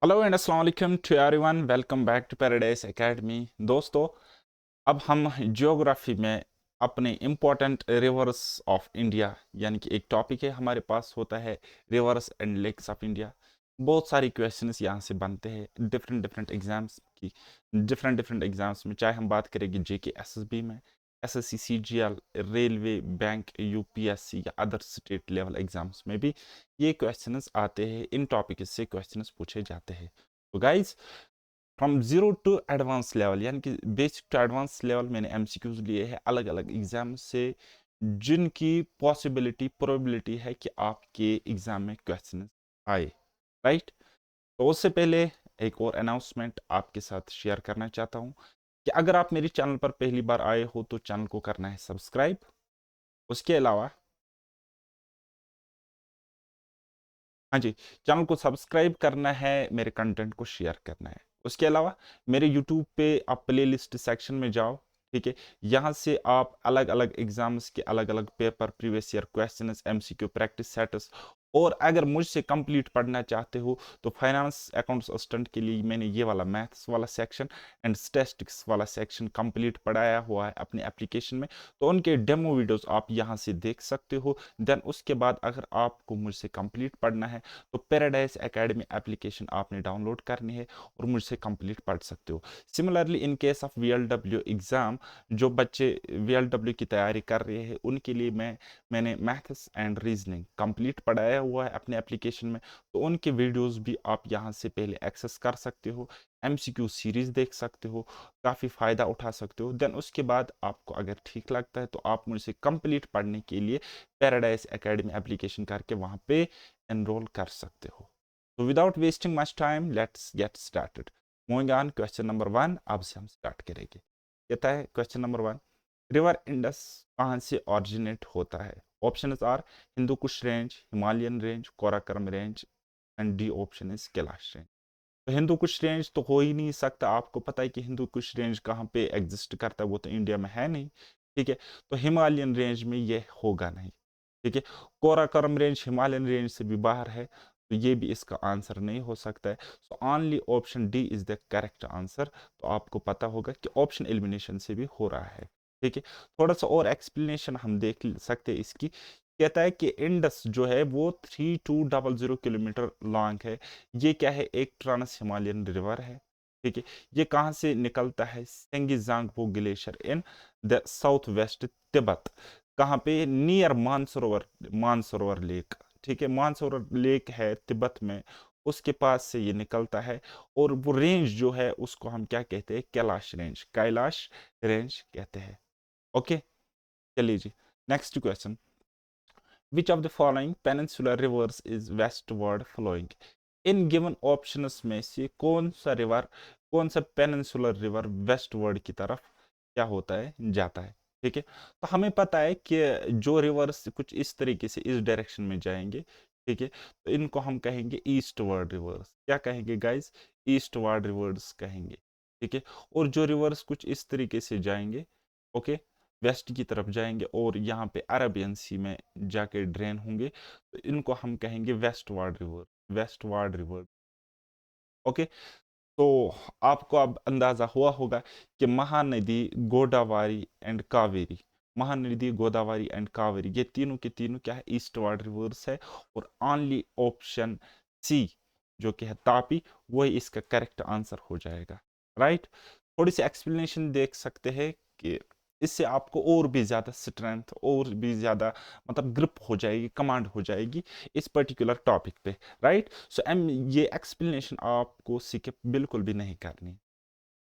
Hello and अस्सलाम वालेकुम to everyone. Welcome back to Paradise Academy. दोस्तों, अब हम ज्योग्राफी में अपने इम्पोर्टेंट रिवर्स ऑफ इंडिया यानी कि एक टॉपिक है हमारे पास होता है rivers and lakes of India. बहुत सारी क्वेश्चंस यहाँ से बनते हैं डिफरेंट डिफरेंट एग्जाम्स की। डिफरेंट डिफरेंट एग्जाम्स में चाहे हम बात करेंगे जेके एसएसबी में, SSC CGL, railway, bank, UPSC या अदर स्टेट लेवल एग्जाम्स में भी ये क्वेश्चंस आते हैं। इन टॉपिक से क्वेश्चंस पूछे जाते हैं। तो guys, from zero to advance level यानी कि बेसिक टू एडवांस लेवल मैंने एमसीक्यूज लिए हैं अलग अलग एग्जाम से, जिनकी पॉसिबिलिटी प्रोबेबिलिटी है कि आपके एग्जाम में क्वेश्चन आए। राइट। तो उससे पहले एक और अनाउंसमेंट आपके साथ शेयर करना चाहता हूं कि अगर आप मेरे चैनल पर पहली बार आए हो तो चैनल को करना है सब्सक्राइब। उसके अलावा, हाँ जी, चैनल को सब्सक्राइब करना है, मेरे कंटेंट को शेयर करना है। उसके अलावा मेरे यूट्यूब पे आप प्लेलिस्ट सेक्शन में जाओ। ठीक है, यहाँ से आप अलग अलग एग्जाम्स के अलग अलग paper, previous year questions, MCQ practice sets, और अगर मुझसे कंप्लीट पढ़ना चाहते हो तो फाइनेंस अकाउंट्स असिस्टेंट के लिए मैंने ये वाला मैथ्स वाला सेक्शन एंड स्टैटिस्टिक्स वाला सेक्शन कंप्लीट पढ़ाया हुआ है अपने एप्लीकेशन में। तो उनके डेमो वीडियोस आप यहाँ से देख सकते हो। देन उसके बाद अगर आपको मुझसे कंप्लीट पढ़ना है तो पैराडाइज एकेडमी एप्लीकेशन आपने डाउनलोड करनी है और मुझसे कंप्लीट पढ़ सकते हो। Similarly in case of VLW exam, जो बच्चे वीएलडब्ल्यू की तैयारी कर रहे हैं उनके लिए मैंने मैथ्स एंड रीजनिंग कंप्लीट पढ़ाया हुआ है अपने एप्लीकेशन में। तो उनके वीडियोस भी आप यहाँ से पहले एक्सेस कर सकते हो, एमसीक्यू सीरीज देख सकते हो, काफ़ी फ़ायदा उठा सकते हो। देन उसके बाद आपको अगर ठीक लगता है तो आप मुझसे कंप्लीट पढ़ने के लिए पैराडाइज एकेडमी एप्लीकेशन करके वहाँ पे एनरोल कर सकते हो। तो without wasting much time let's get started. Moving on, question number 1 अब से हम स्टार्ट करेंगे। कहता है क्वेश्चन नंबर 1, रिवर इंडस कहाँ से ऑरिजिनेट होता है? Option are Hindu Kush range, Himalayan range, Karakoram range, and D option is Kailash range. तो हिंदू कुश रेंज तो हो ही नहीं सकता, आपको पता है कि हिंदू कुश रेंज कहाँ पे एग्जिस्ट करता है, वो तो इंडिया में है नहीं। ठीक है, तो हिमालयन रेंज में ये होगा नहीं। ठीक है, कोराकोरम रेंज हिमालयन रेंज से भी बाहर है, तो ये भी इसका आंसर नहीं हो सकता है। So only option D is the correct answer. तो आपको पता होगा कि ऑप्शन एलिमिनेशन से भी हो रहा है। ठीक है, थोड़ा सा और एक्सप्लेनेशन हम देख सकते हैं इसकी। कहता है कि इंडस जो है वो 3200 किलोमीटर लॉन्ग है। ये क्या है? एक ट्रांस हिमालयन रिवर है। ठीक है, ये कहाँ से निकलता है? Senge Zangbo glacier in the south west Tibet. कहाँ पे? Near Mansarovar, Mansarovar lake. ठीक है, मानसरोवर लेक है तिब्बत में, उसके पास से ये निकलता है। और वो रेंज जो है उसको हम क्या कहते हैं? कैलाश रेंज, कैलाश रेंज कहते हैं। ओके, चलिए जी, next question. Which of the following peninsular rivers is westward flowing? In given options में से कौन सा रिवर, कौन सा पेनिनसुलर रिवर वेस्टवर्ड की तरफ क्या होता है, जाता है? ठीक है, तो हमें पता है कि जो रिवर्स कुछ इस तरीके से इस डायरेक्शन में जाएंगे, ठीक है, तो इनको हम कहेंगे ईस्टवर्ड रिवर्स। क्या कहेंगे गाइस? ईस्टवर्ड रिवर्स कहेंगे। ठीक है, और जो रिवर्स कुछ इस तरीके से जाएंगे, ओके, वेस्ट की तरफ जाएंगे और यहाँ पे अरबियन सी में जाके ड्रेन होंगे, तो इनको हम कहेंगे westward river, westward river. Okay, तो आपको अब अंदाजा हुआ होगा कि महानदी, गोदावरी एंड कावेरी, महानदी, गोदावरी एंड कावेरी, ये तीनों के तीनों क्या है? ईस्टवर्ड रिवर्स है। और ओनली ऑप्शन सी जो कि है तापी, वही इसका करेक्ट आंसर हो जाएगा। राइट। थोड़ी सी एक्सप्लेनेशन देख सकते हैं कि इससे आपको और भी ज़्यादा स्ट्रेंथ, और भी ज़्यादा मतलब ग्रिप हो जाएगी, कमांड हो जाएगी इस पर्टिकुलर टॉपिक पे। राइट। सो एम ये एक्सप्लेनेशन आपको स्किप बिल्कुल भी नहीं करनी।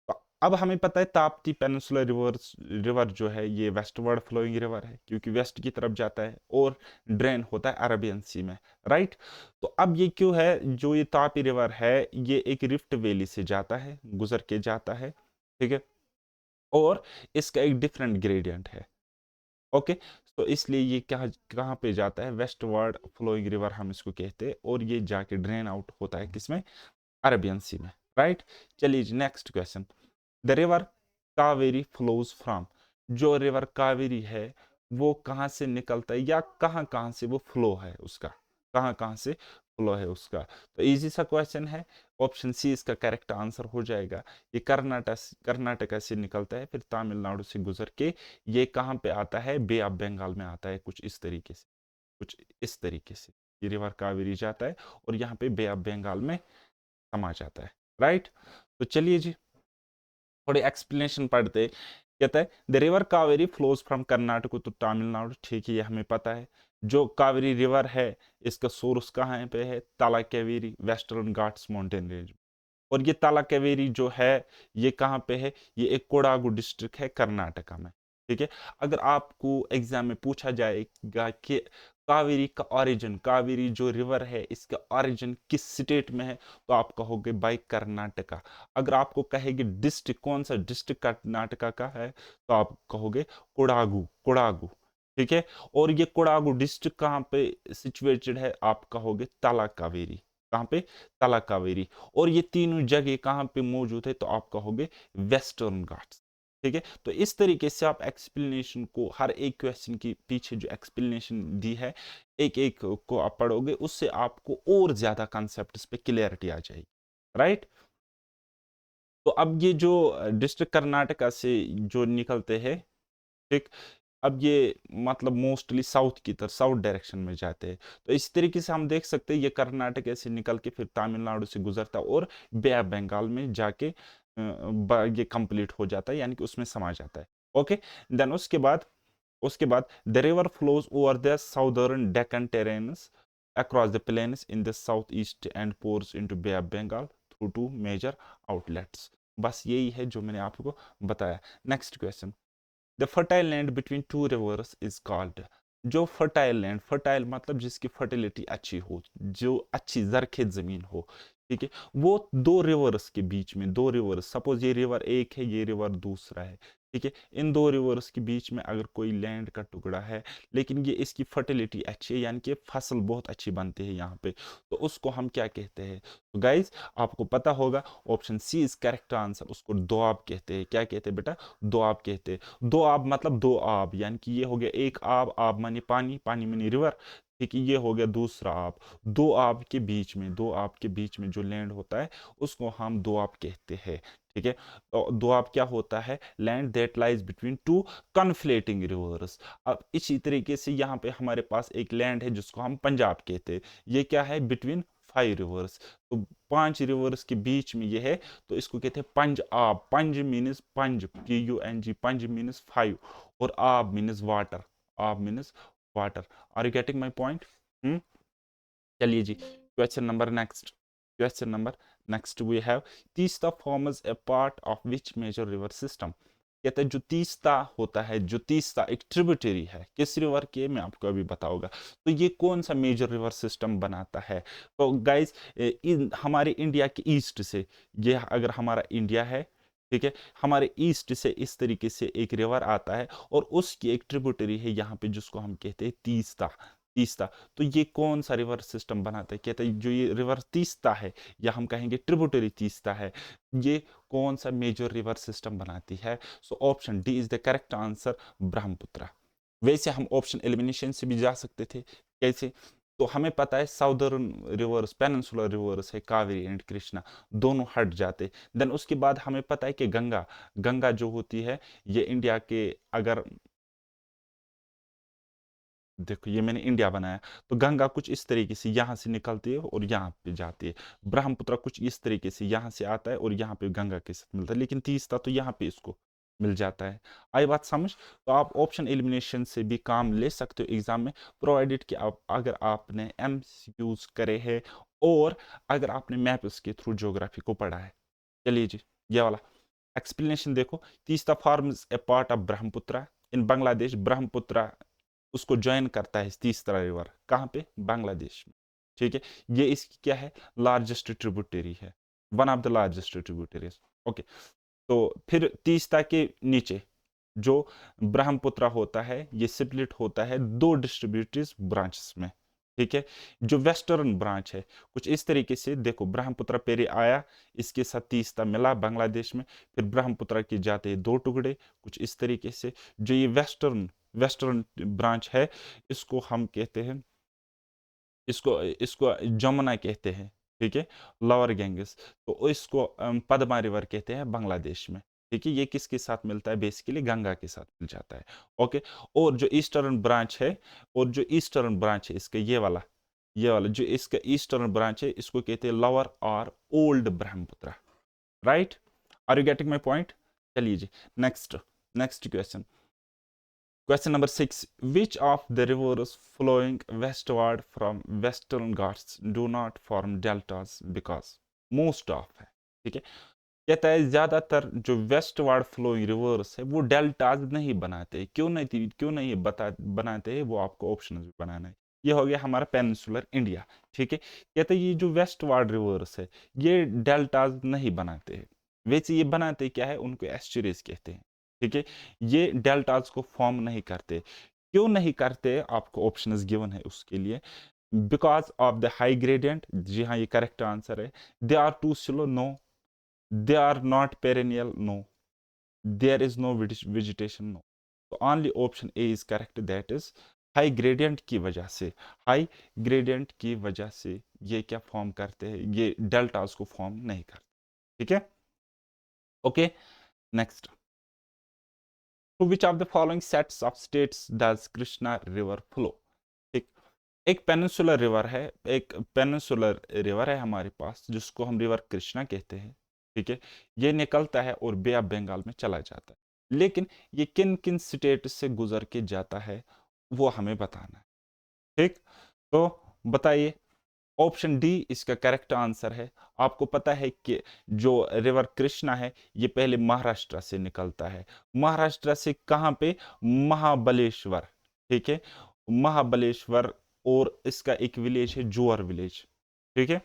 तो अब हमें पता है ताप्ती पेनिनसुलर रिवर्स, रिवर जो है ये वेस्टवर्ड फ्लोइंग रिवर है क्योंकि वेस्ट की तरफ जाता है और ड्रेन होता है अरबियन सी में। राइट। तो अब ये क्यों है? जो ये तापी रिवर है ये एक रिफ्ट वैली से जाता है, गुजर के जाता है। ठीक है, और इसका एक डिफरेंट ग्रेडियंट है। ओके, तो इसलिए ये क्या, कहाँ पे जाता है? वेस्टवर्ड फ्लोइंग रिवर हम इसको कहते हैं, और ये जाके ड्रेन आउट होता है किसमें? अरबियन सी में। राइट। चलिए जी, next question. The river Kaveri flows from, जो रिवर कावेरी है वो कहाँ से निकलता है, या कहाँ कहाँ से वो फ्लो है उसका, कहाँ कहाँ से फ्लो है उसका। तो इजी सा क्वेश्चन है, ऑप्शन सी इसका करेक्ट आंसर हो जाएगा। ये कर्नाटका से निकलता है, फिर तमिलनाडु से गुजर के ये कहाँ पे आता है, बे ऑफ बंगाल में आता है, कुछ इस तरीके से, कुछ इस तरीके से ये रिवर कावेरी जाता है और यहाँ पे बे ऑफ बंगाल में समा जाता है। राइट, तो चलिए जी थोड़ी एक्सप्लेनेशन पढ़ते। कहता है the river Kaveri flows from Karnataka to Tamil Nadu, ठीक है ये हमें पता है। जो कावेरी रिवर है इसका सोर्स कहाँ पे है, तालाकावेरी वेस्टर्न घाट्स माउंटेन रेंज। और ये तालाकावेरी जो है ये कहाँ पे है, ये एक कोडागु डिस्ट्रिक्ट है कर्नाटका में। ठीक है, अगर आपको एग्जाम में पूछा जाएगा कि कावेरी का ओरिजिन, कावेरी जो रिवर है इसका ओरिजिन किस स्टेट में है, तो आप कहोगे बाई कर्नाटका। अगर आपको कहेगी डिस्ट्रिक्ट, कौन सा डिस्ट्रिक्ट कर्नाटका का है, तो आप कहोगे कोडागु, कोडागु। ठीक है, और ये कोडागु डिस्ट्रिक्ट कहाँ पे सिचुएटेड है, आप कहोगे ताला कावेरी। कहाँ पे, ताला कावेरी। और ये तीनों जगह कहाँ पे मौजूद है, तो आप कहोगे वेस्टर्न घाट्स। ठीक है, तो इस तरीके से आप एक्सप्लेनेशन को, हर एक क्वेश्चन के पीछे जो एक्सप्लेनेशन दी है एक एक को आप पढ़ोगे, उससे आपको और ज्यादा कॉन्सेप्ट्स पे क्लियरिटी आ जाएगी। राइट, तो अब ये जो डिस्ट्रिक्ट कर्नाटका से जो निकलते हैं, ठीक, अब ये मतलब मोस्टली साउथ की तरफ, साउथ डायरेक्शन में जाते हैं। तो इस तरीके से हम देख सकते हैं ये कर्नाटक से निकल के फिर तमिलनाडु से गुजरता है और बे ऑफ बंगाल में जाके ये कंप्लीट हो जाता है, यानी कि उसमें समा जाता है। ओके, देन उसके बाद the river flows over the southern Deccan terrains across the plains in the southeast and pours into Bay of Bengal through two major outlets। बस यही है जो मैंने आपको बताया। Next question, the fertile land between two reverse is called. जो fertile land, fertile मतलब जिसकी फर्टिलिटी अच्छी हो, जो अच्छी जरखेज जमीन हो, ठीक है, वो दो रिवर्स के बीच में, दो रिवर्स, सपोज ये रिवर एक है, ये रिवर दूसरा है, ठीक है, इन दो रिवर्स के बीच में अगर कोई लैंड का टुकड़ा है लेकिन ये इसकी फर्टिलिटी अच्छी है, यानी कि फसल बहुत अच्छी बनती है यहाँ पे, तो उसको हम क्या कहते हैं। तो गाइज आपको पता होगा option C is correct answer, उसको दोआब कहते हैं। क्या कहते हैं बेटा, दोआब कहते हैं। दो आब मतलब दो आब, यानी कि ये हो गया एक आब, आब मानी पानी, पानी मानी रिवर, ठीक है, ये हो गया दूसरा आब। दो आब के बीच में, दो आब के बीच में जो लैंड होता है उसको हम दो आब कहते हैं। ठीक है, तो दो आब क्या होता है, land that lies between two conflating rivers. अब इसी तरीके से यहाँ पे हमारे पास एक लैंड है जिसको हम पंजाब कहते हैं, ये क्या है, बिटवीन 5 रिवर्स। तो 5 रिवर्स के बीच में ये है, तो इसको कहते हैं पंज आब। पंज मीन्स पंज, PUNG, पंज मीन्स 5, और आब मीन्स वाटर, आब means water. Are you getting my point? चलिए जी, question number next, question number next we have, Teesta forms a part of which major river system. कहते हैं जो तीस्ता होता है, जो तीस्ता एक ट्रिब्यूटरी है किस रिवर के, मैं आपको अभी बताऊंगा। तो ये कौन सा मेजर रिवर सिस्टम बनाता है। तो गाइस हमारे इंडिया के ईस्ट से, ये अगर हमारा इंडिया है, ठीक है, हमारे ईस्ट से इस तरीके से एक रिवर आता है और उसकी एक ट्रिब्यूटरी है यहाँ पे जिसको हम कहते हैं तीस्ता, तीस्ता। तो ये कौन सा रिवर सिस्टम बनाता है, कहता है जो ये रिवर तीस्ता है, या हम कहेंगे ट्रिब्यूटरी तीस्ता है, ये कौन सा मेजर रिवर सिस्टम बनाती है। So option D is the correct answer, Brahmaputra. वैसे हम ऑप्शन एलिमिनेशन से भी जा सकते थे, कैसे, तो हमें पता है साउदर्न रिवर्स, पेनिनसुलर रिवर्स है कावेरी एंड कृष्णा, दोनों हट जाते। देन उसके बाद हमें पता है कि गंगा, गंगा जो होती है ये इंडिया के, अगर देखो ये मैंने इंडिया बनाया, तो गंगा कुछ इस तरीके से यहाँ से निकलती है और यहाँ पे जाती है। ब्रह्मपुत्र कुछ इस तरीके से यहाँ से आता है और यहाँ पे गंगा के साथ मिलता है, लेकिन तीसरा तो यहाँ पे इसको मिल जाता है। आई बात समझ। तो आप ऑप्शन एलिमिनेशन से भी काम ले सकते हो एग्जाम में, प्रोवाइडेड कि आप, अगर आपने MCQs करे हैं और अगर आपने मैप्स के थ्रू ज्योग्राफी को पढ़ा है। चलिए जी, ये वाला एक्सप्लेनेशन देखो, Teesta forms a part of Brahmaputra in Bangladesh. Brahmaputra उसको ज्वाइन करता है तीसरा रिवर, कहाँ पे, बांग्लादेश में। ठीक है, ये इसकी क्या है, लार्जेस्ट ट्रिब्यूटरी है, one of the largest tributaries. Okay, तो फिर तीस्ता के नीचे जो ब्रह्मपुत्र होता है ये स्प्लिट होता है दो डिस्ट्रीब्यूटरीज ब्रांचेस में। ठीक है, जो वेस्टर्न ब्रांच है कुछ इस तरीके से, देखो ब्रह्मपुत्र पेरे आया, इसके साथ तीस्ता मिला बांग्लादेश में, फिर ब्रह्मपुत्र के जाते हैं दो टुकड़े कुछ इस तरीके से। जो ये वेस्टर्न वेस्टर्न ब्रांच है इसको हम कहते हैं इसको इसको जमुना कहते हैं, ठीक है, लोअर गैंगस। तो इसको पद्मा रिवर कहते हैं बांग्लादेश में, ठीक है। ये किसके साथ मिलता है? बेसिकली गंगा के साथ मिल जाता है। ओके। और जो ईस्टर्न ब्रांच है, और जो ईस्टर्न ब्रांच है इसका, ये वाला जो इसका ईस्टर्न ब्रांच है, इसको कहते हैं लोअर और old Brahmaputra, right? Are you getting my point? चलिए जी, next next question. Question number 6. Which of the rivers flowing westward from Western Ghats do not form deltas because most of है, ठीक है। कहता है ज्यादातर जो वेस्टवार्ड फ्लोइंग रिवर्स है वो डेल्टाज नहीं बनाते। क्यों नहीं बनाते हैं, वो आपको ऑप्शन भी बनाना है। ये हो गया हमारा पेनिनसुलर इंडिया, ठीक है। कहते हैं ये जो वेस्टवार्ड रिवर्स है ये डेल्टाज नहीं बनाते हैं। वैसे ये बनाते क्या है, उनको एस्चुरीज कहते हैं, ठीक है। ये डेल्टाज को फॉर्म नहीं करते। क्यों नहीं करते, आपको ऑप्शंस गिवन है उसके लिए। Because of the high gradient, जी हाँ ये करेक्ट आंसर है। They are too slow, no. They are not perennial, no. There is no vegetation, no. So only option A is correct, that is high gradient की वजह से, high gradient की वजह से ये क्या फॉर्म करते हैं, ये डेल्टास को फॉर्म नहीं करते, ठीक है। Okay, next. To which of the following sets of states does Krishna river flow? ठीक, एक पेनिनसुलर रिवर है, एक पेनिनसुलर रिवर है हमारे पास जिसको हम रिवर कृष्णा कहते हैं, ठीक है। ये निकलता है और बे ऑफ बंगाल में चला जाता है, लेकिन ये किन किन स्टेट से गुजर के जाता है वो हमें बताना है, ठीक। तो बताइए, ऑप्शन डी इसका करेक्ट आंसर है। आपको पता है कि जो रिवर कृष्णा है ये पहले महाराष्ट्र से निकलता है। महाराष्ट्र से कहाँ पे? महाबलेश्वर, ठीक है, महाबलेश्वर। और इसका एक विलेज है जोर विलेज, ठीक है।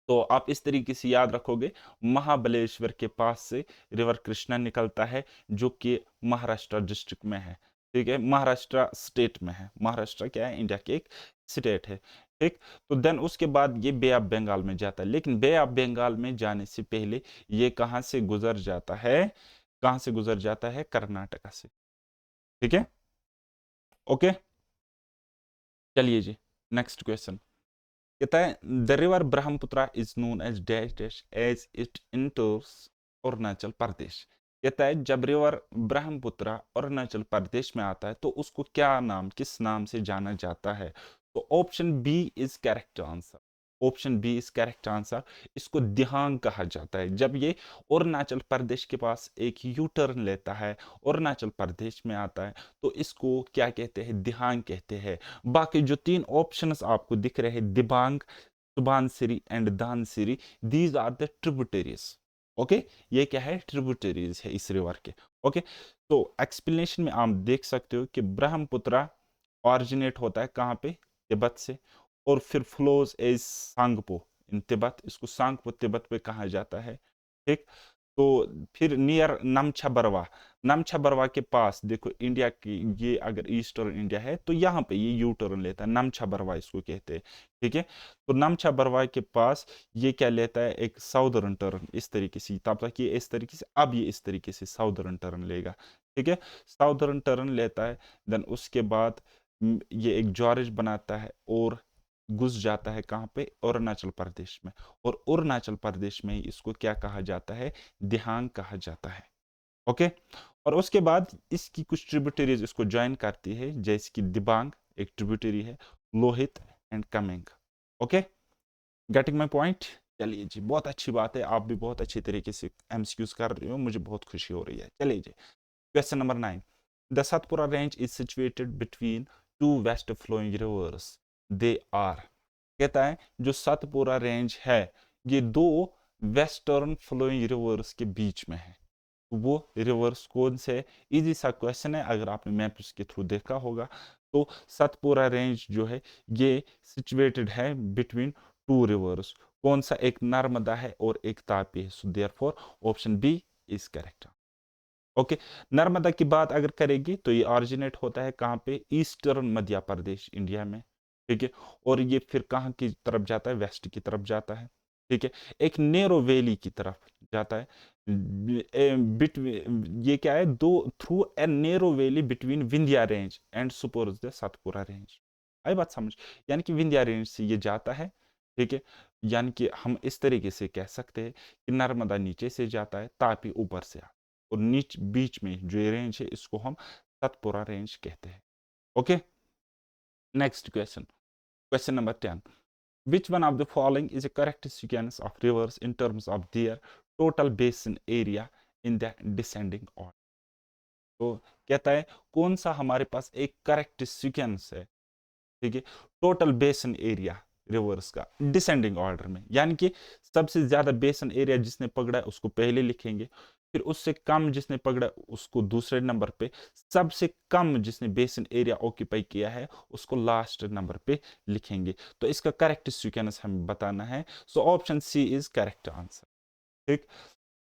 तो आप इस तरीके से याद रखोगे, महाबलेश्वर के पास से रिवर कृष्णा निकलता है जो कि महाराष्ट्र डिस्ट्रिक्ट में है, ठीक है, महाराष्ट्र स्टेट में है। महाराष्ट्र क्या है? इंडिया की एक स्टेट है, ठीक। तो देन उसके बाद ये बे ऑफ बंगाल में जाता है, लेकिन बे ऑफ बंगाल में जाने से पहले ये कहाँ से गुजर जाता है? कहाँ से गुजर जाता है? कर्नाटका से, ठीक है। ओके, चलिए जी, नेक्स्ट क्वेश्चन। कहता है the river Brahmaputra is known as dash dash as it enters Arunachal Pradesh. कहता है जब रिवर ब्रह्मपुत्र अरुणाचल प्रदेश में आता है तो उसको क्या नाम, किस नाम से जाना जाता है? तो option B is correct answer. Option B is correct answer. इसको दिहांग कहा जाता है। जब ये अरुणाचल प्रदेश के पास एक यू टर्न लेता है, अरुणाचल प्रदेश में आता है, तो इसको क्या कहते हैं? दिहांग कहते हैं। बाकी जो तीन ऑप्शंस आपको दिख रहे हैं, Dibang, Subansiri and Dhansiri, these are the tributaries. Okay, ये क्या है? ट्रिब्यूटरीज है इस रिवर के। ओके, तो एक्सप्लेनेशन में आप देख सकते हो कि ब्रह्मपुत्र ऑरिजिनेट होता है कहाँ पे? तिब्बत से, और फिर फ्लोज एज सांगपो इन तिब्बत। इसको सांगपो तिब्बत पे कहा जाता है, ठीक। तो फिर नियर नमछा बरवा, नमछा बरवा के पास देखो इंडिया की, ये अगर ईस्टर्न इंडिया है तो यहाँ पे ये यू टर्न लेता है, नमछा बरवा इसको कहते हैं, ठीक है। तो नमछा बरवा के पास ये क्या लेता है? एक साउदर्न टर्न, इस तरीके से। तब तक ये इस तरीके से, अब ये इस तरीके से साउदर्न टर्न लेगा, ठीक है। साउदर्न टर्न लेता है, देन उसके बाद ये एक जॉर्ज बनाता है और घुस जाता है कहाँ पे? अरुणाचल प्रदेश में। और अरुणाचल प्रदेश में ही इसको क्या कहा जाता है? दिहांग कहा जाता है, ओके। और उसके बाद इसकी कुछ ट्रिब्यूटरीज इसको ज्वाइन करती है, जैसे कि दिबांग एक ट्रिब्यूटरी है, Lohit and Kameng. Okay, getting my point? चलिए जी, बहुत अच्छी बात है, आप भी बहुत अच्छी तरीके से एमसीक्यूज कर रहे हो, मुझे बहुत खुशी हो रही है। चलिए जी, question number 9। The Satpura range is situated between two west flowing rivers, they are. कहता है जो सतपुरा रेंज है ये दो वेस्टर्न फ्लोइंग रिवर्स के बीच में है। तो वो रिवर्स कौन से? इजी सा क्वेश्चन है, अगर आपने मैप के थ्रू देखा होगा। तो सतपुरा रेंज जो है ये सिचुएटेड है बिटवीन टू रिवर्स। कौन सा? एक नर्मदा है और एक तापी है। So therefore option B is correct. Okay, Narmada की बात अगर करेगी तो ये ऑरिजिनेट होता है कहाँ पे? ईस्टर्न मध्य प्रदेश इंडिया में, ठीक है। और ये फिर कहाँ की तरफ जाता है? वेस्ट की तरफ जाता है, ठीक है। एक नेरो वैली की तरफ जाता है। बिटवीन ये क्या है? दो through a narrow valley between Vindhya range and suppose the Satpura range. आई बात समझ? यानी कि विंध्या रेंज से ये जाता है, ठीक है? यानी कि हम इस तरीके से कह सकते हैं कि नर्मदा नीचे से जाता है, तापी ऊपर से आता है, और बीच में जो ये रेंज है इसको हम सतपुरा रेंज कहते हैं। Okay, next question, question number 10, which one of the following is a correct sequence of rivers in terms of their total basin area in the descending order? तो कहता है कौन सा हमारे पास एक करेक्ट सीक्वेंस है, ठीक है, टोटल बेसन एरिया रिवर्स का डिसेंडिंग ऑर्डर में, यानी कि सबसे ज्यादा बेसन एरिया जिसने पकड़ा है उसको पहले लिखेंगे, फिर उससे कम जिसने पकड़ा उसको दूसरे नंबर पे, सबसे कम जिसने बेसन एरिया ऑक्यूपाई किया है उसको लास्ट नंबर पे लिखेंगे। तो इसका करेक्ट सीक्वेंस हमें बताना है। So option C is correct answer. ठीक,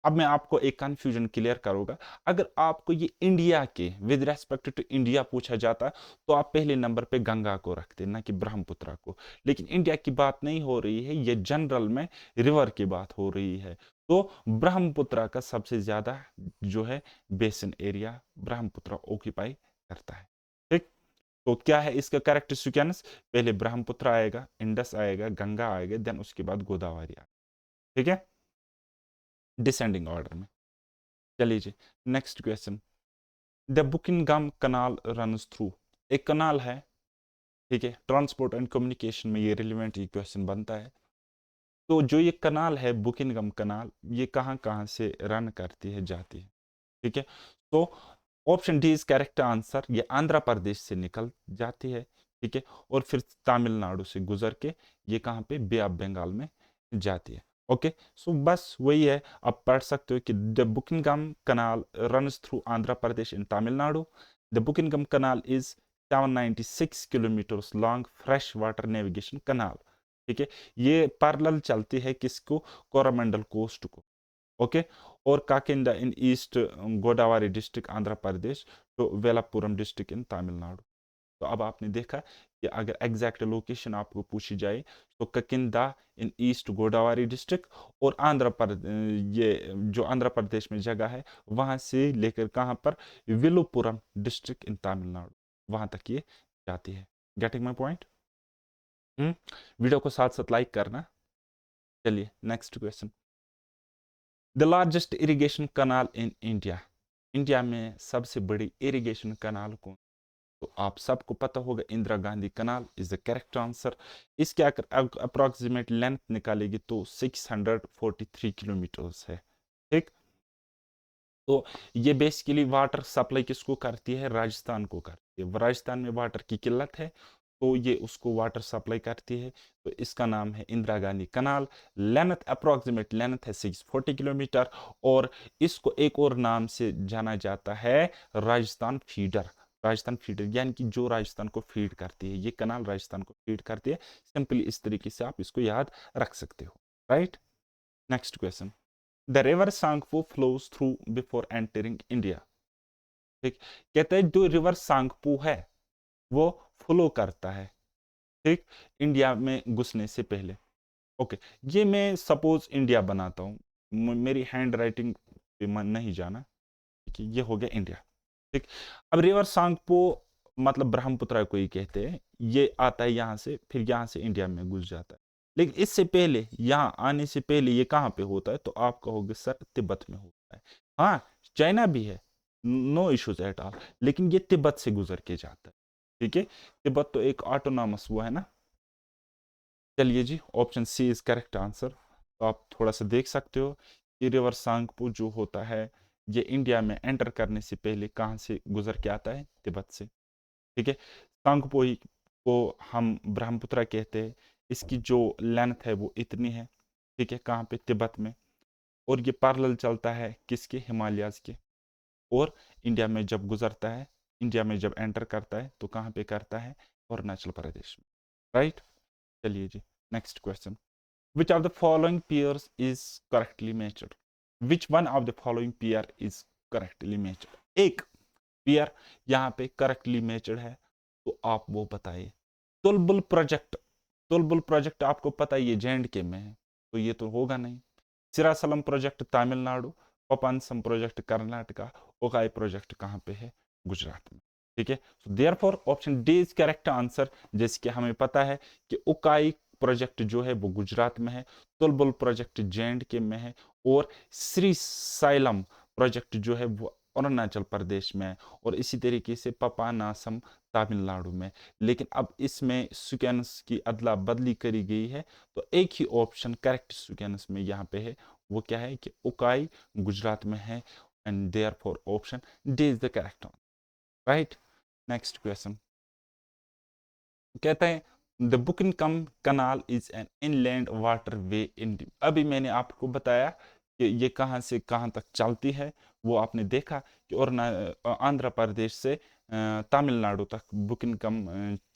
अब मैं आपको एक कंफ्यूजन क्लियर करूंगा। अगर आपको ये इंडिया के विद रेस्पेक्ट टू इंडिया पूछा जाता तो आप पहले नंबर पे गंगा को रखते, ना कि ब्रह्मपुत्र को। लेकिन इंडिया की बात नहीं हो रही है, ये जनरल में रिवर की बात हो रही है। तो ब्रह्मपुत्र का सबसे ज्यादा जो है बेसिन एरिया ब्रह्मपुत्र ऑक्यूपाई करता है। ठीक, तो क्या है इसका करेक्ट सीक्वेंस? पहले ब्रह्मपुत्र आएगा, इंडस आएगा, गंगा आएगा, देन उसके बाद गोदावरी आएगा। ठीक है, डिसेंडिंग ऑर्डर में। चलिए जी, next question, the Buckingham canal runs through, एक कनाल है, ठीक है, ट्रांसपोर्ट एंड कम्युनिकेशन में ये रिलेवेंट ये क्वेश्चन बनता है। तो जो ये कनाल है बुकिंगम कनाल, ये कहाँ कहाँ से रन करती है, जाती है, ठीक है? तो option D is correct answer, ये आंध्र प्रदेश से निकल जाती है, ठीक है, और फिर तमिलनाडु से गुजर के ये कहाँ पे बे ऑफ बंगाल में जाती है। ओके, सो बस वही है, आप पढ़ सकते हो कि the Buckingham canal runs through Andhra Pradesh in Tamil Nadu. The Buckingham canal is 796 kilometres long fresh water navigation canal, ठीक है, ये पैरेलल चलती है किसको, कोरोमंडल कोस्ट को। ओके, और काकिंडा इन ईस्ट गोदावरी डिस्ट्रिक्ट आंध्र प्रदेश, तो वेलापुरम डिस्ट्रिक्ट इन तमिलनाडु। तो अब आपने देखा कि अगर एग्जैक्ट लोकेशन आपको पूछी जाए तो ककिंदा इन ईस्ट गोदावरी डिस्ट्रिक्ट, और आंध्र प्रदेश, ये जो आंध्र प्रदेश में जगह है वहां से लेकर कहां पर, विलुपुरम डिस्ट्रिक्ट इन तमिलनाडु, वहां तक ये जाती है। Getting my point? वीडियो को साथ साथ लाइक करना। चलिए next question, the largest irrigation canal in India, India में सबसे बड़ी इरिगेशन कनाल कौन? तो आप सबको पता होगा इंदिरा गांधी कनाल इज द करेक्ट आंसर। इसके अगर अप्रोक्सीमेट लेंथ निकालेगी तो 643 किलोमीटर्स है। ठीक, तो ये बेसिकली वाटर सप्लाई किसको करती है, राजस्थान को करती है। राजस्थान में वाटर की किल्लत है, तो ये उसको वाटर सप्लाई करती है। तो इसका नाम है इंदिरा गांधी कनाल। लेंथ अप्रोक्सीमेट लेंथ है 640 किलोमीटर, और इसको एक और नाम से जाना जाता है राजस्थान फीडर। राजस्थान फीडर यानी कि जो राजस्थान को फीड करती है, ये कनाल राजस्थान को फीड करती है। सिंपली इस तरीके से आप इसको याद रख सकते हो। Right, next question, the river Tsangpo flows through before entering India. ठीक, कहते हैं जो रिवर सांगपो है वो फ्लो करता है, ठीक, इंडिया में घुसने से पहले। ओके, ये मैं सपोज इंडिया बनाता हूँ, मेरी हैंड राइटिंग पे मन नहीं जाना, ठीक है, ये हो गया इंडिया। ठीक, अब रिवर सांगपो मतलब ब्रह्मपुत्र को ही कहते हैं, ये आता है यहाँ से, फिर यहाँ से इंडिया में घुस जाता है। लेकिन इससे पहले, यहाँ आने से पहले ये कहाँ पे होता है, तो आप कहोगे सर तिब्बत में होता है। हाँ, चाइना भी है, नो इश्यूज एट ऑल, लेकिन ये तिब्बत से गुजर के जाता है। ठीक है, तिब्बत तो एक ऑटोनॉमस हुआ है ना। चलिए जी, option C is correct answer. तो आप थोड़ा सा देख सकते हो कि रिवर सांगपो जो होता है ये इंडिया में एंटर करने से पहले कहाँ से गुजर के आता है, तिब्बत से। ठीक है, सांगपो ही को हम ब्रह्मपुत्र कहते हैं। इसकी जो लेंथ है वो इतनी है, ठीक है, कहाँ पे, तिब्बत में। और ये पैरेलल चलता है किसके, हिमालयाज के। और इंडिया में जब गुजरता है, इंडिया में जब एंटर करता है तो कहाँ पे करता है, अरुणाचल प्रदेश में। राइट, चलिए जी, next question, which of the following pairs is correctly matched? which one of the following pair is correctly matched? एक पेयर यहाँ पे करेक्टली मैचड है, तो आप वो बताइए। तुलबुल प्रोजेक्ट, तुलबुल प्रोजेक्ट आपको पता है ये JNK में है, तो ये तो होगा नहीं। Srisailam project Tamil Nadu, Papanasam project Karnataka, Ukai project कहाँ पे है, गुजरात में। ठीक है। So therefore option D is correct answer. जैसे कि हमें पता है कि उकाई प्रोजेक्ट जो है वो गुजरात में है, तुलबुल प्रोजेक्ट जे में है, और श्री साइलम प्रोजेक्ट जो है वो अरुणाचल प्रदेश में है, और इसी तरीके से पपानासम तमिलनाडु में। लेकिन अब इसमें सिक्वेंस की अदला बदली करी गई है, तो एक ही ऑप्शन करेक्ट सिक्वेंस में यहाँ पे है, वो क्या है कि उकाई गुजरात में है, and therefore option D is the correct answer, right. Next question कहते हैं the Buckingham canal is an inland waterway in. अभी मैंने आपको बताया कि ये कहाँ से कहाँ तक चलती है, वो आपने देखा कि और आंध्र प्रदेश से तमिलनाडु तक बुकिनकम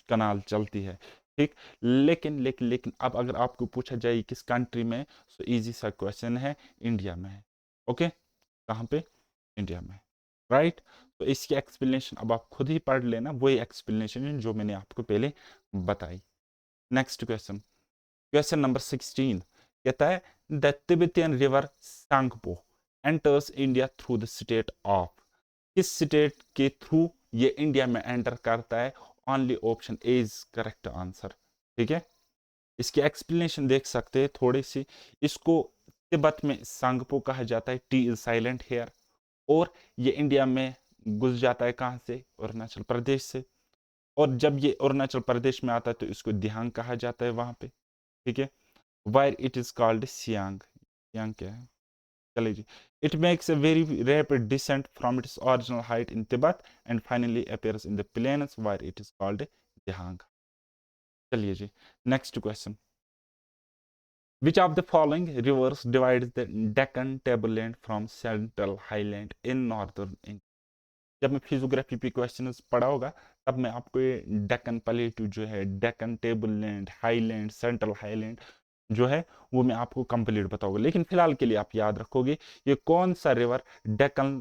कनाल चलती है, ठीक। लेकिन अब अगर आपको पूछा जाए किस कंट्री में, सो इजी सा क्वेश्चन है, इंडिया में है। ओके, कहाँ पे? इंडिया में, राइट। तो इसकी एक्सप्लेनेशन अब आप खुद ही पढ़ लेना, वही एक्सप्लेनेशन है जो मैंने आपको पहले बताई। नेक्स्ट क्वेश्चन, क्वेश्चन नंबर 16 कहता है the Tibetan river Tsangpo enters India through the state of. किस स्टेट के थ्रू ये इंडिया में एंटर करता है? Only option A is correct answer, ठीक है। इसकी एक्सप्लेनेशन देख सकते हैं थोड़ी सी। इसको तिब्बत में सांगपो कहा जाता है, टी इज साइलेंट हेयर, और ये इंडिया में घुस जाता है कहाँ से? अरुणाचल प्रदेश से। और जब ये अरुणाचल प्रदेश में आता है तो इसको दिहांग कहा जाता है वहां पे, ठीक है। Where it is called Siang. Siang क्या है? चलिए जी। It makes a very rapid descent from its original height in Tibet and finally appears in the plains where it is called Dihang। चलिए जी, next question, which of the following rivers divides the Deccan tableland from Central Highland in northern India? जब मैं physiography पे question पढ़ा होगा तब मैं आपको ये डेक्कन प्लेट्यू जो है, डेक्कन टेबललैंड, हाईलैंड, सेंट्रल हाईलैंड जो है वो मैं आपको कंप्लीट बताऊंगा। लेकिन फिलहाल के लिए आप याद रखोगे ये कौन सा रिवर डेक्कन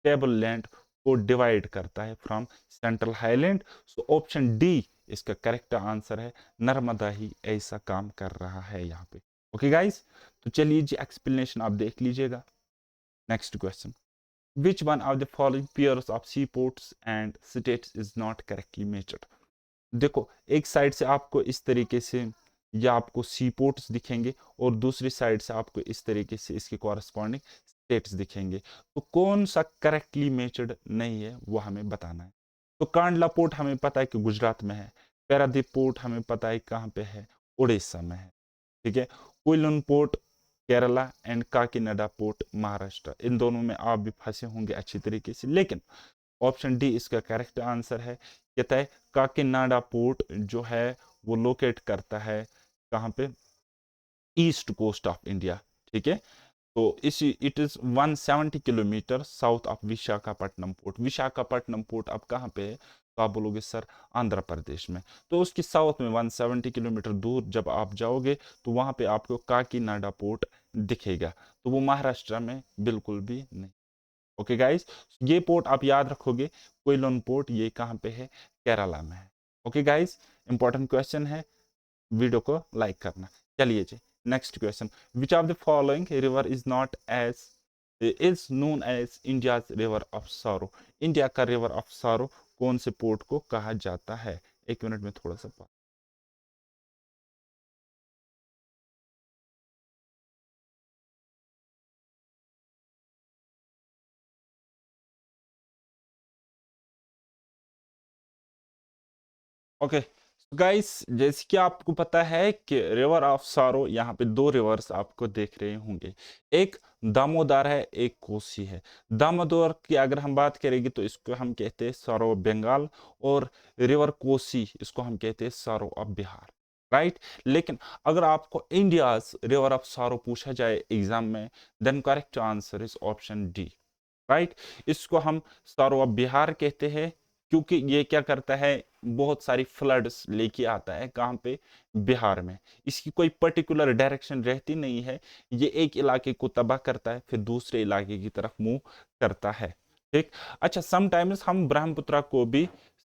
टेबललैंड को डिवाइड करता है from central highland. So option D इसका करेक्ट आंसर है, नर्मदा ही ऐसा काम कर रहा है यहाँ पे। ओके गाइस, तो चलिए जी एक्सप्लेनेशन आप देख लीजिएगा। Next question, which one of the following pairs of seaports and states is not correctly measured? देखो, एक साइड से आपको इस तरीके से या आपको सी पोर्ट्स दिखेंगे और दूसरी साइड से आपको इस तरीके से इसके कॉरस्पॉन्डिंग स्टेट्स दिखेंगे, तो कौन सा करेक्टली मेजर्ड नहीं है वो हमें बताना है। तो कांडला पोर्ट हमें पता है कि गुजरात में है, पैरादीप पोर्ट हमें पता है कहाँ पे है, उड़ीसा में है, ठीक है। Quilon port Kerala and Kakinada port Maharashtra, इन दोनों में आप भी फंसे होंगे अच्छी तरीके से, लेकिन ऑप्शन डी इसका करेक्ट आंसर है। कहता है काकीनाडा पोर्ट जो है वो लोकेट करता है कहाँ पे? ईस्ट कोस्ट ऑफ इंडिया, ठीक है। तो इसी it is 170 kilometre south of Visakhapatnam port. Visakhapatnam port अब कहाँ पे है? तो आप बोलोगे सर आंध्र प्रदेश में। तो उसकी साउथ में 170 किलोमीटर दूर जब आप जाओगे तो वहां पे आपको काकीनाडा पोर्ट दिखेगा, तो वो महाराष्ट्र में बिल्कुल भी नहीं। ओके गाइस, ये पोर्ट आप याद रखोगे, क्विलोन पोर्ट ये कहाँ पे है? केरला में है। ओके गाइस, इंपॉर्टेंट क्वेश्चन है, वीडियो को लाइक करना। चलिए जी, next question, which of the following river is not as is known as India's river of sorrow? India का रिवर ऑफ सॉरो कौन से पोर्ट को कहा जाता है? एक मिनट में थोड़ा सा ओके गाइस, जैसे कि आपको पता है कि रिवर ऑफ सारो, यहाँ पे दो रिवर्स आपको देख रहे होंगे, एक दामोदर है, एक कोसी है। दामोदर की अगर हम बात करेंगे तो इसको हम कहते हैं सारो बंगाल, और रिवर कोसी इसको हम कहते हैं सारो ऑफ बिहार, राइट। लेकिन अगर आपको इंडिया रिवर ऑफ सारो पूछा जाए एग्जाम में, then correct answer is option D, right. इसको हम सारो ऑफ बिहार कहते हैं क्योंकि ये क्या करता है, बहुत सारी फ्लड्स लेके आता है कहाँ पे? बिहार में। इसकी कोई पर्टिकुलर डायरेक्शन रहती नहीं है, ये एक इलाके को तबाह करता है फिर दूसरे इलाके की तरफ मूव करता है, ठीक। अच्छा, समटाइम्स हम ब्रह्मपुत्र को भी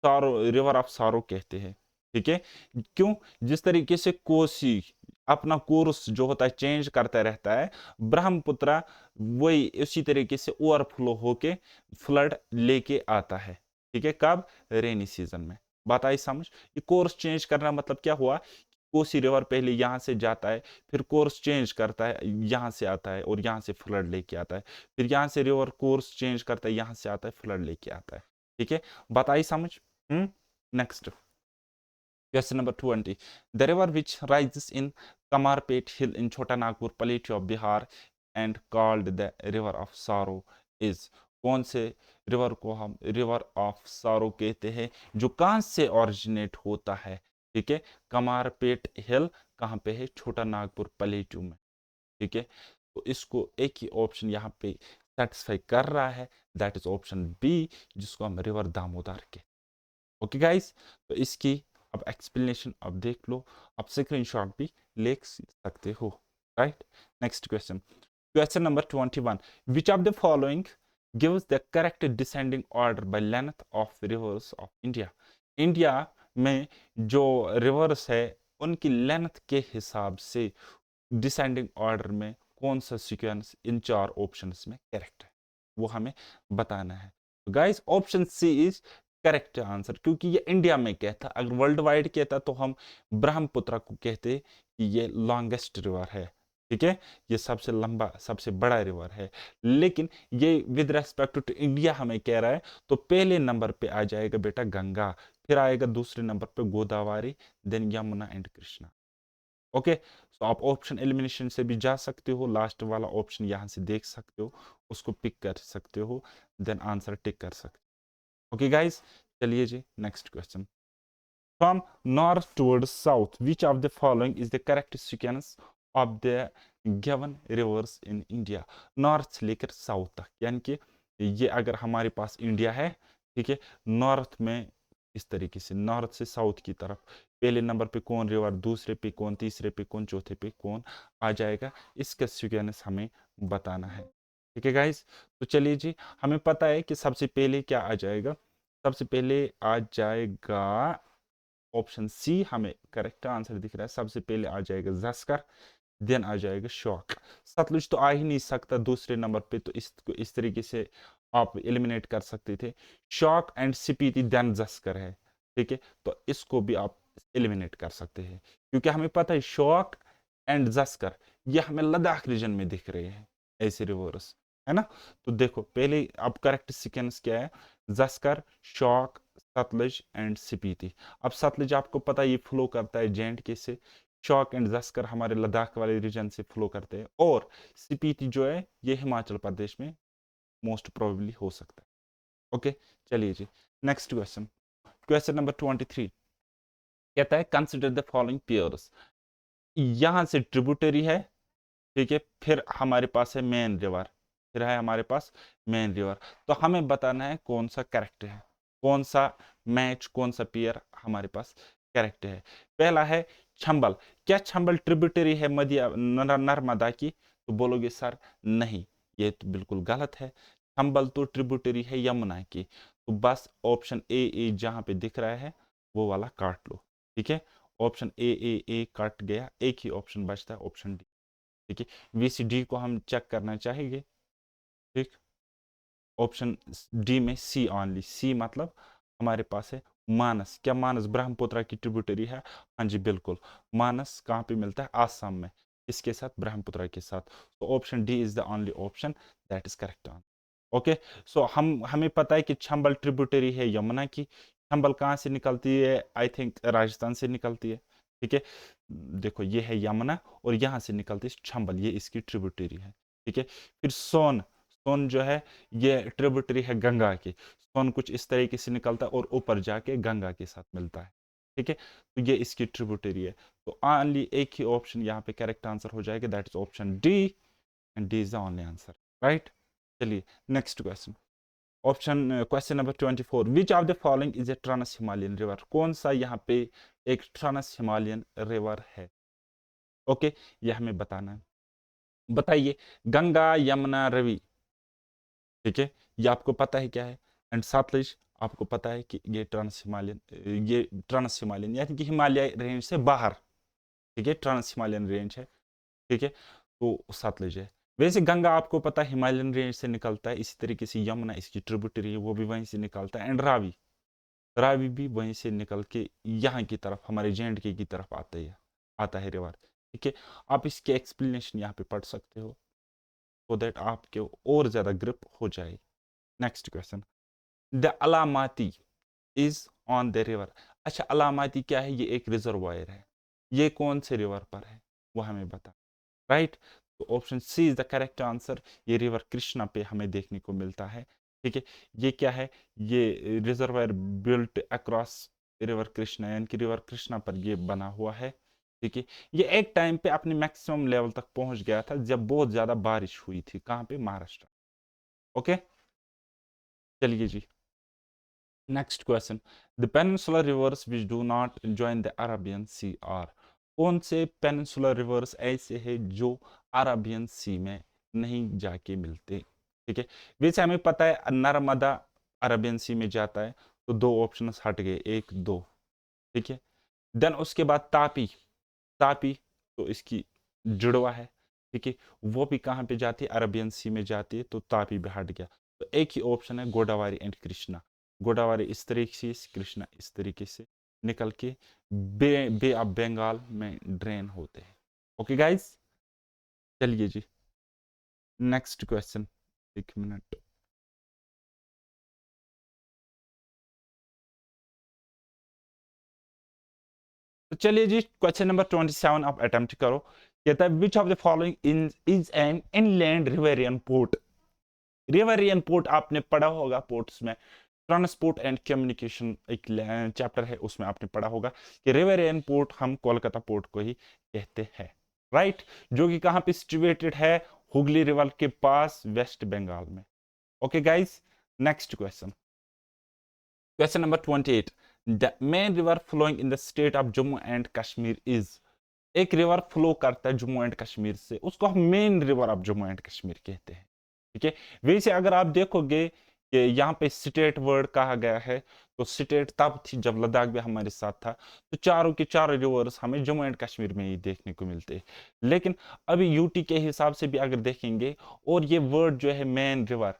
सारो रिवर ऑफ सारो कहते हैं, ठीक है। क्यों? जिस तरीके से कोसी अपना कोर्स जो होता है चेंज करता रहता है, ब्रह्मपुत्र वही उसी तरीके से ओवरफ्लो होके फ्लड लेके आता है, ठीक है, कब? रेनी सीजन में। बात आई समझ? ये कोर्स चेंज करना मतलब क्या हुआ? कोसी रिवर पहले यहाँ से जाता है, फिर कोर्स चेंज करता है, यहाँ से आता है और यहाँ से फ्लड लेके आता है, फिर यहाँ से रिवर कोर्स चेंज करता है, यहाँ से आता है, फ्लड लेके आता है। ठीक है, बात आई समझ? Next question number 20। The river which rises in Khamarpat hill in Chota Nagpur plateau of Bihar and called the river of sorrow is. कौन से रिवर को हम रिवर ऑफ सारो कहते हैं, जो कहां से ओरिजिनेट होता है? ठीक है, कमारपेट हिल कहाँ पे है? छोटा नागपुर पलेटू में। ठीक है, तो इसको एक ही ऑप्शन यहाँ पे सेटिस्फाई कर रहा है, दैट इज ऑप्शन बी, जिसको हम रिवर दामोदर के। ओके गाइस, तो इसकी अब एक्सप्लेनेशन अब देख लो, आप स्क्रीनशॉट भी ले सकते हो। Right, next question, question number 21। Which of the following gives the correct descending order by length of reverse of India? India में जो रिवर्स है उनकी लेंथ के हिसाब से डिसेंडिंग ऑर्डर में कौन सा सीक्वेंस इन चार ऑप्शंस में करेक्ट है, वो हमें बताना है। Guys, option C is correct answer, क्योंकि ये इंडिया में कहता, अगर वर्ल्ड वाइड कहता तो हम ब्रह्मपुत्र को कहते कि ये लॉन्गेस्ट रिवर है। ठीक है, ये सबसे लंबा सबसे बड़ा रिवर है, लेकिन ये विद रेस्पेक्ट टू इंडिया हमें कह रहा है, तो पहले नंबर पे आ जाएगा बेटा गंगा, फिर आएगा दूसरे नंबर पे Godavari, then Yamuna and Krishna. Okay, तो आप ऑप्शन एलिमिनेशन से भी जा सकते हो, लास्ट वाला ऑप्शन यहां से देख सकते हो, उसको पिक कर सकते हो, देन आंसर टिक कर सकते हो। ओके गाइस, चलिए जी next question. From north towards south which of the following is the correct sequence of the given rivers in India? North से लेकर साउथ तक, यानी कि ये अगर हमारे पास इंडिया है, ठीक है, नॉर्थ में इस तरीके से नॉर्थ से साउथ की तरफ पहले नंबर पे कौन रिवर, दूसरे पे कौन, तीसरे पे कौन, चौथे पे कौन आ जाएगा, इसका सीक्वेंस हमें बताना है। ठीक है गाइस, तो चलिए जी, हमें पता है कि सबसे पहले क्या आ जाएगा, सबसे पहले आ जाएगा ऑप्शन सी, हमें करेक्ट आंसर दिख रहा है, सबसे पहले आ जाएगा जस्कर, देन आ जाएगा शौक। सतलुज तो आ ही नहीं सकता दूसरे नंबर पे, तो इसको इस तरीके से आप एलिमिनेट कर सकते थे, शौक एंड स्पीति देन जस्कर है। ठीक है, तो इसको भी आप एलिमिनेट कर सकते हैं, क्योंकि हमें पता है शौक एंड जस्कर ये हमें लद्दाख रीजन में दिख रहे हैं ऐसे रिवर्स, है ना। तो देखो पहले अब करेक्ट सीक्वेंस क्या है, जस्कर, शौक, सतलुज एंड स्पीति। अब सतलुज आपको पता है ये फ्लो करता है जे से, शौक एंड जस्कर हमारे लद्दाख वाले रीजन से फ्लो करते हैं, और स्पीति जो है ये हिमाचल प्रदेश में मोस्ट प्रोबेबली हो सकता है। ओके, चलिए जी नेक्स्ट क्वेश्चन, क्वेश्चन नंबर 23 कहता है कंसिडर द फॉलोइंग पेयर्स। यहां से ट्रिब्यूटरी है, ठीक है, फिर हमारे पास है मेन रिवर, फिर है हमारे पास मेन रिवर, तो हमें बताना है कौन सा करेक्ट है, कौन सा मैच, कौन सा पेयर हमारे पास करेक्ट है। पहला है छंबल। क्या छंबल ट्रिब्यूटरी है नर्मदा की? तो बोलोगे सर नहीं, ये तो बिल्कुल गलत है, छंबल तो ट्रिब्यूटरी है यमुना की। तो बस ऑप्शन ए जहां पे दिख रहा है वो वाला काट लो। ठीक है, ऑप्शन ए कट गया, एक ही ऑप्शन बचता है, ऑप्शन डी। ठीक है, वीसीडी को हम चेक करना चाहेंगे। ठीक, ऑप्शन डी में सी ऑनली, सी मतलब हमारे पास है मानस। क्या मानस ब्रह्मपुत्र की ट्रिब्यूटरी है? हाँ जी बिल्कुल, मानस कहाँ पे मिलता है? आसाम में, इसके साथ ब्रह्मपुत्र के साथ। तो option D is the only option that is correct answer. Okay, so हमें पता है कि चंबल ट्रिब्यूटरी है यमुना की। चंबल कहाँ से निकलती है? आई थिंक राजस्थान से निकलती है। ठीक है, देखो ये है यमुना और यहाँ से निकलती है चंबल, ये इसकी ट्रिब्यूटरी है। ठीक है, फिर सोन, सोन जो है ये ट्रिब्यूटरी है गंगा की। सोन कुछ इस तरीके से निकलता है और ऊपर जाके गंगा के साथ मिलता है। ठीक है, तो ये इसकी ट्रिब्यूटरी है। तो ओनली एक ही ऑप्शन यहाँ पे करेक्ट आंसर हो जाएगा, that is option D, and D is the only answer. Right, चलिए next question, option question number 24। Which of the following is a trans Himalayan river? कौन सा यहाँ पे एक ट्रांस हिमालयन रिवर है? ओके, ये हमें बताना है, बताइए। गंगा, यमुना, रवि, ठीक है, ये आपको पता है क्या है, एंड सतलुज आपको पता है कि ये ट्रांस हिमालयन, ये ट्रांस हिमालयन यानी कि हिमालय रेंज से बाहर। ठीक है, ट्रांस हिमालयन रेंज है। ठीक है, तो सतलुज है। वैसे गंगा आपको पता है हिमालयन रेंज से निकलता है, इसी तरीके से यमुना इसकी ट्रिब्यूटरी है वो भी वहीं से निकलता है, एंड रावी, रावी भी वहीं से निकल के यहाँ की तरफ हमारे जे की तरफ आता है रिवर। ठीक है, आप इसके एक्सप्लेनेशन यहाँ पे पढ़ सकते हो सो दैट आपके और ज्यादा ग्रिप हो जाए। Next question, the Almatti is on the river. अच्छा, अलामाती क्या है? ये एक रिजर्वायर है, ये कौन से रिवर पर है वो हमें बता। राइट, तो option C is the correct answer. ये रिवर कृष्णा पे हमें देखने को मिलता है। ठीक है, ये क्या है? ये reservoir built across river Krishna, यानी कि रिवर कृष्णा पर ये बना हुआ है। ठीक है, ये एक टाइम पे अपने मैक्सिमम लेवल तक पहुंच गया था जब बहुत ज्यादा बारिश हुई थी। कहां पे? महाराष्ट्र। ओके, चलिए जी, next question, the peninsular rivers which do not join the Arabian sea are. कौन से पेनिनसुलर रिवर्स ऐसे हैं जो अरबियन सी में नहीं जाके मिलते? ठीक है, वैसे हमें पता है नर्मदा अरबियन सी में जाता है, तो दो ऑप्शंस हट गए, एक दो। ठीक है, देन उसके बाद तापी, तापी तो इसकी जुड़वा है। ठीक है, वो भी कहाँ पे जाती है? अरबियन सी में जाती है, तो तापी भी हट गया। तो एक ही ऑप्शन है गोदावरी एंड कृष्णा। गोदावरी इस तरीके से, कृष्णा इस तरीके से निकल के बे ऑफ बंगाल में ड्रेन होते हैं। ओके गाइस, चलिए जी, नेक्स्ट क्वेश्चन, एक मिनट। तो चलिए जी, क्वेश्चन नंबर 27 आप अटेम्प्ट करो। कहता है which of the following in is an inland riverine port. Riverine port आपने पढ़ा होगा, पोर्ट्स में ट्रांसपोर्ट एंड कम्युनिकेशन एक चैप्टर है, उसमें आपने पढ़ा होगा कि रिवेरियन पोर्ट हम कोलकाता पोर्ट को ही कहते हैं। राइट, जो कि कहां पे सिचुएटेड है? हुगली रिवर के पास, वेस्ट बंगाल में। Okay guys, next question, question number 28, the main river flowing in the state of Jammu and Kashmir is. एक रिवर फ्लो करता है जम्मू एंड कश्मीर से, उसको हम main river of Jammu and Kashmir कहते हैं। ठीक है, वैसे अगर आप देखोगे कि यहाँ पे स्टेट वर्ड कहा गया है, तो स्टेट तब थी जब लद्दाख भी हमारे साथ था, तो चारों के चारों रिवर्स हमें जम्मू एंड कश्मीर में ही देखने को मिलते हैं। लेकिन अभी यूटी के हिसाब से भी अगर देखेंगे, और ये वर्ड जो है मेन रिवर,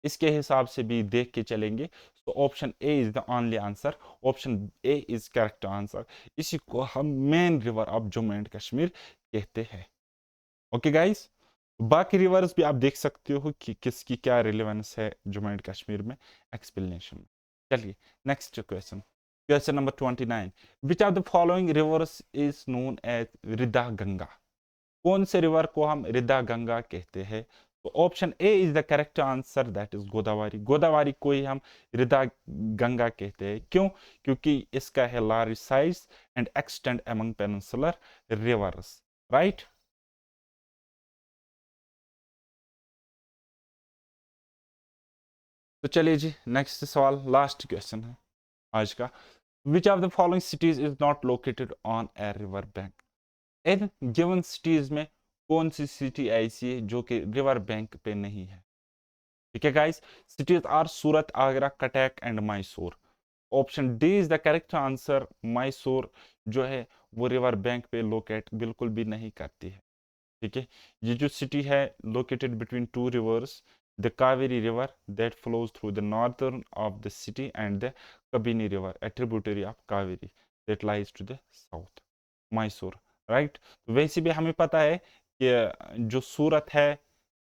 इसके हिसाब से भी देख के चलेंगे, तो option A is the only answer. Option A is correct answer. इसी को हम main river of Jammu and Kashmir कहते हैं। ओके गाइस, बाकी रिवर्स भी आप देख सकते हो कि किसकी क्या रिलेवेंस है जम्मू एंड कश्मीर में, एक्सप्लेनेशन में। चलिए, next question, question number 29, which of the following rivers is known as Vriddha Ganga. कौन से रिवर को हम रिदा गंगा कहते हैं? तो option A is the correct answer, that is Godavari. Godavari को ही हम रिदा गंगा कहते हैं। क्यों? क्योंकि इसका है large size and extend among peninsular reverse. Right, तो चलिए जी, नेक्स्ट सवाल, लास्ट क्वेश्चन है आज का। विच of the following cities is not located on a river bank. In given cities में कौन सी सिटी ऐसी है जो कि रिवर बैंक पे नहीं है? ठीक है guys, cities are Surat, Agra, Cuttack and Mysore. Option D is the correct answer. Mysore जो है वो रिवर बैंक पे लोकेट बिल्कुल भी नहीं करती है। ठीक है, ये जो सिटी है located between two rivers, the Kaveri river that flows through the northern of the city and the Kabini river a tributary of Kaveri that lies to the south, Mysore. Right, वैसे भी हमें पता है कि जो सूरत है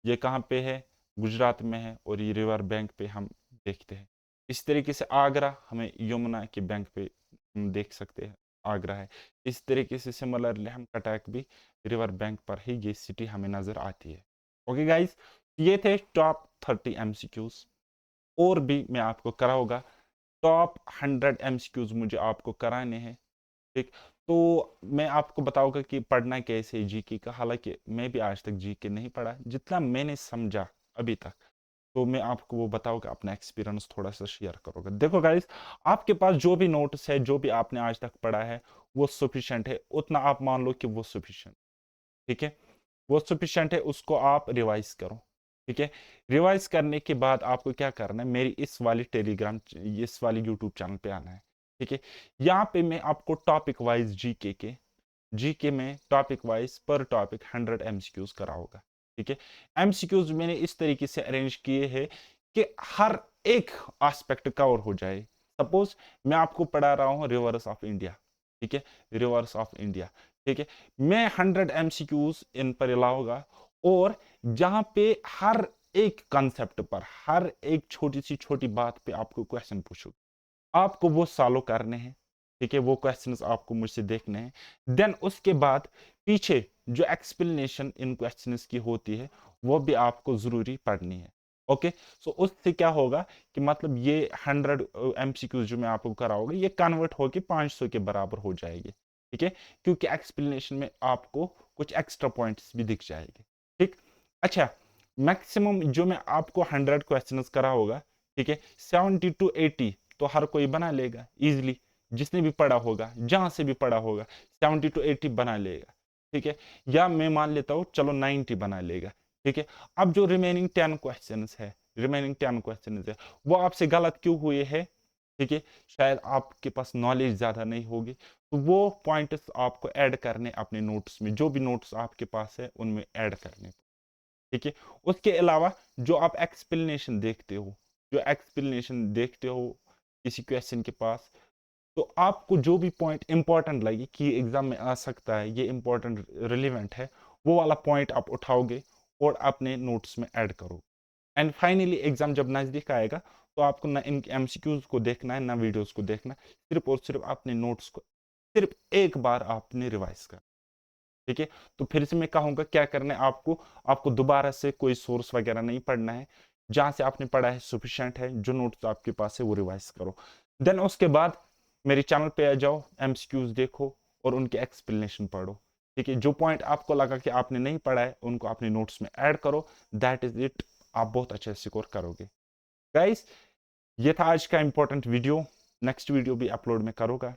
ये कहाँ पे है? गुजरात में है, और ये रिवर बैंक पे हम देखते हैं। इस तरीके से आगरा हमें यमुना के बैंक पे हम देख सकते हैं, आगरा है। इस तरीके से सिमिलरली हम कटक भी रिवर बैंक पर ही ये सिटी हमें नजर आती है। ओके गाइस, ये थे टॉप 30 एमसीक्यूज, और भी मैं आपको कराऊंगा। टॉप 100 एमसीक्यूज मुझे आपको कराने हैं। ठीक, तो मैं आपको बताऊंगा कि पढ़ना कैसे जीके का। हालांकि मैं भी आज तक जीके नहीं पढ़ा, जितना मैंने समझा अभी तक, तो मैं आपको वो बताऊंगा, अपना एक्सपीरियंस थोड़ा सा शेयर करूंगा। देखो गाइस, आपके पास जो भी नोट्स है, जो भी आपने आज तक पढ़ा है, वो सफिशिएंट है, उतना आप मान लो कि वो सफिशिएंट। ठीक है, वो सफिशिएंट है, उसको आप रिवाइज करो। ठीक है, रिवाइज करने के बाद आपको क्या करना है? मेरी इस वाली टेलीग्राम, इस वाली यूट्यूब चैनल पे आना है। ठीक है, यहाँ पे मैं आपको टॉपिक वाइज जीके में टॉपिक वाइज पर टॉपिक 100 एमसीक्यूज कराऊंगा। ठीक है। एमसीक्यूज मैंने इस तरीके से अरेंज किए हैं कि हर एक एस्पेक्ट कवर हो जाए। सपोज मैं आपको पढ़ा रहा हूं रिवर्स ऑफ इंडिया, ठीक है, रिवर्स ऑफ इंडिया, ठीक है, मैं 100 एमसीक्यूज इन पर लाऊंगा और जहां पे हर एक कंसेप्ट पर, हर एक छोटी सी छोटी बात पे आपको क्वेश्चन पूछूं, आपको वो सॉल्व करने हैं, ठीक है, वो क्वेश्चंस आपको मुझसे देखने हैं। देन उसके बाद पीछे जो एक्सप्लेनेशन इन क्वेश्चंस की होती है वो भी आपको जरूरी पढ़नी है। ओके, सो उससे क्या होगा कि मतलब ये 100 एमसीक्यूज जो मैं आपको कराऊंगा ये कन्वर्ट होके 500 के बराबर हो जाएगी, ठीक है, क्योंकि एक्सप्लेनेशन में आपको कुछ एक्स्ट्रा पॉइंट्स भी दिख जाएंगे। ठीक, अच्छा, मैक्सिमम जो मैं आपको 100 क्वेश्चंस कराऊंगा, ठीक है, 70 टू 80 तो हर कोई बना लेगा इजिली, जिसने भी पढ़ा होगा, जहां से भी पढ़ा होगा 70 टू 80 बना लेगा, ठीक है, या मैं मान लेता हूं चलो 90 बना लेगा, ठीक है। अब जो रिमेनिंग 10 क्वेश्चंस है, रिमेनिंग 10 क्वेश्चंस है, वो आपसे गलत क्यों हुए हैं, ठीक है, शायद आपके पास नॉलेज ज्यादा नहीं होगी, तो वो पॉइंट्स आपको ऐड करने अपने नोट्स में, जो भी नोट्स आपके पास है उनमें ऐड करने, ठीक है। उसके अलावा जो आप एक्सप्लेनेशन देखते हो, जो एक्सप्लेनेशन देखते हो किसी क्वेश्चन के पास, तो आपको जो भी पॉइंट इंपॉर्टेंट लगे कि एग्जाम में आ सकता है, ये इंपॉर्टेंट रिलेवेंट है, वो वाला पॉइंट आप उठाओगे और अपने नोट्स में ऐड करो। एंड फाइनली एग्जाम जब नजदीक आएगा तो आपको ना इन एमसीक्यूज को देखना है ना वीडियोस को देखना है, सिर्फ और सिर्फ अपने नोट्स को सिर्फ एक बार आपने रिवाइज कर, ठीक है। तो फिर से मैं कहूंगा क्या करना है आपको, आपको दोबारा से कोई सोर्स वगैरह नहीं पढ़ना है, जहां से आपने पढ़ा है सुफिशिएंट है, जो नोट्स आपके पास है वो रिवाइज करो। देन उसके बाद मेरे चैनल पे आ जाओ, एमसीक्यूज देखो और उनके एक्सप्लेनेशन पढ़ो, ठीक है। जो पॉइंट आपको लगा कि आपने नहीं पढ़ा है उनको अपने नोट्स में ऐड करो, दैट इज इट, आप बहुत अच्छे स्कोर करोगे। गाइस, ये था आज का इंपॉर्टेंट वीडियो, नेक्स्ट वीडियो भी अपलोड में करूंगा,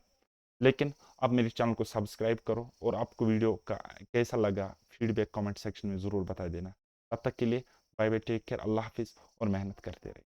लेकिन अब मेरे चैनल को सब्सक्राइब करो और आपको वीडियो का कैसा लगा फीडबैक कमेंट सेक्शन में ज़रूर बता देना। तब तक के लिए बाय बाय, टेक केयर, अल्लाह हाफिज़ और मेहनत करते रहिए।